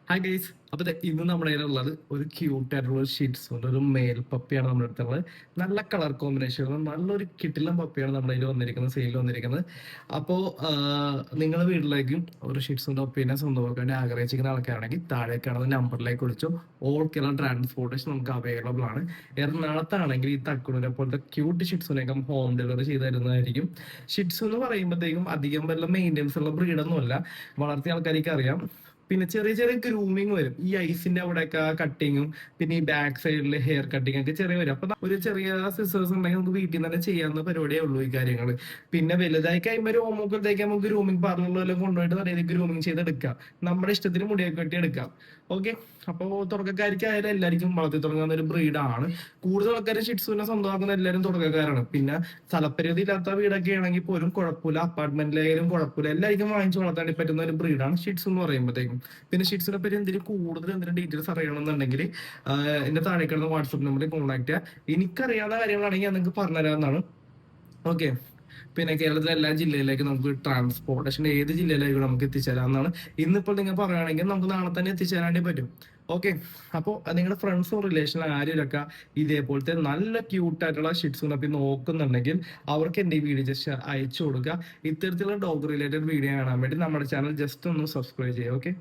Hi guys, അപ്പൊ ഇന്ന് നമ്മുടെ കയ്യിലുള്ളത് ഒരു ക്യൂട്ട് ആയിട്ടുള്ള ഷീറ്റ്സുണ്ട്. ഒരു മെയിൽ പപ്പിയാണ് നമ്മുടെ അടുത്തുള്ളത്. നല്ല കളർ കോമ്പിനേഷൻ, നല്ലൊരു കിട്ടിലം പപ്പിയാണ് നമ്മുടെ കയ്യിൽ വന്നിരിക്കുന്നത്, സെയിലിൽ വന്നിരിക്കുന്നത്. അപ്പോൾ നിങ്ങൾ വീട്ടിലേക്കും ഒരു ഷീറ്റ്സുണ്ട് പപ്പീനെ സ്വന്തമാക്കാൻ വേണ്ടി ആഗ്രഹിച്ചിരിക്കുന്ന ആൾക്കാരാണെങ്കിൽ താഴെ കാണുന്ന നമ്പറിലേക്ക് വിളിച്ചു. ഓൾ കേരള ട്രാൻസ്പോർട്ടേഷൻ നമുക്ക് അവൈലബിൾ ആണ്. എറണാകുളത്താണെങ്കിൽ ഈ തക്കുണിനെ പോലത്തെ ക്യൂട്ട് ഷിറ്റ്സുനേക്കും ഹോം ഡെലിവറി ചെയ്ത് തരുന്നതായിരിക്കും. ഷിറ്റ്സു എന്ന് പറയുമ്പോഴത്തേക്കും അധികം വല്ല മെയിൻ്റെനൻസ് ഉള്ള ബ്രീഡൊന്നുമല്ല, വളർത്തിയ ആൾക്കാർക്ക് അറിയാം. പിന്നെ ചെറിയ ചെറിയ ഗ്രൂമിങ് വരും, ഈ ഐസിന്റെ അവിടെയൊക്കെ കട്ടിങ്ങും പിന്നെ ഈ ബാക്ക് സൈഡിൽ ഹെയർ കട്ടിങ് ഒക്കെ ചെറിയ വരും. അപ്പൊ ഒരു ചെറിയ സിസേഴ്സ് ഉണ്ടെങ്കിൽ നമുക്ക് വീട്ടിൽ നിന്ന് തന്നെ ചെയ്യാവുന്ന പരിപാടിയേ ഉള്ളൂ ഈ കാര്യങ്ങൾ. പിന്നെ വലുതായി കഴിയുമ്പോൾ ഒരു ഓമൊക്കെ നമുക്ക് ഗ്രൂമിങ് പാർലറിലെല്ലാം കൊണ്ടുപോയിട്ട് നല്ല രീതിയിൽ ഗ്രൂമിങ് ചെയ്തെടുക്കാം. നമ്മുടെ ഇഷ്ടത്തിന് മുടിയൊക്കെ വെട്ടി എടുക്കാം. ഓക്കെ, അപ്പോൾ തുടക്കക്കാർക്കായാലും എല്ലാവർക്കും വളർത്തി തുടങ്ങുന്ന ഒരു ബ്രീഡാണ്. കൂടുതൽ ആൾക്കാർ ഷിറ്റ്സുവിനെ സ്വന്തമാക്കുന്ന എല്ലാവരും തുടക്കക്കാരാണ്. പിന്നെ സ്ഥലപരിധി ഇല്ലാത്ത വീടൊക്കെ ആണെങ്കിൽ പോലും കുഴപ്പമില്ല, അപ്പാർട്ട്മെന്റിലായാലും കുഴപ്പമില്ല, എല്ലാവർക്കും വാങ്ങിച്ചു വളർത്താൻ പറ്റുന്ന ഒരു ബ്രീഡാണ് ഷിറ്റ്സു എന്ന് പറയുമ്പോഴത്തേക്കും. പിന്നെ ഷിറ്റ്സിനെ പറ്റി എന്തെങ്കിലും ഡീറ്റെയിൽസ് അറിയണമെന്നുണ്ടെങ്കിൽ എന്റെ താഴെ കിടന്ന വാട്സപ്പ് നമ്പറിൽ കോൺടാക്ട് ചെയ്യുക. എനിക്കറിയാവുന്ന കാര്യങ്ങളാണെങ്കിൽ ഞാൻ നിങ്ങൾക്ക് പറഞ്ഞുതരാവുന്നതാണ്. ഓക്കെ, പിന്നെ കേരളത്തിലെ എല്ലാ ജില്ലയിലേക്കും നമുക്ക് ട്രാൻസ്പോർട്ടേഷൻ ഏത് ജില്ലയിലേക്കും നമുക്ക് എത്തിച്ചേരാവുന്നതാണ്. ഇന്നിപ്പോൾ നിങ്ങൾ പറയുകയാണെങ്കിൽ നമുക്ക് നാളെ തന്നെ എത്തിച്ചേരാൻ പറ്റും. ഓക്കെ, അപ്പോൾ നിങ്ങളുടെ ഫ്രണ്ട്സും റിലേഷനും ആരെയൊക്കെ ഇതേപോലത്തെ നല്ല ക്യൂട്ടായിട്ടുള്ള ഷിറ്റ്സുനൊക്കെ നോക്കുന്നുണ്ടെങ്കിൽ അവർക്ക് എൻ്റെ ഈ വീഡിയോ ജസ്റ്റ് അയച്ചു കൊടുക്കുക. ഇത്തരത്തിലുള്ള ഡോഗ് റിലേറ്റഡ് വീഡിയോ കാണാൻ വേണ്ടി നമ്മുടെ ചാനൽ ജസ്റ്റ് ഒന്ന് സബ്സ്ക്രൈബ് ചെയ്യുക. ഓക്കെ.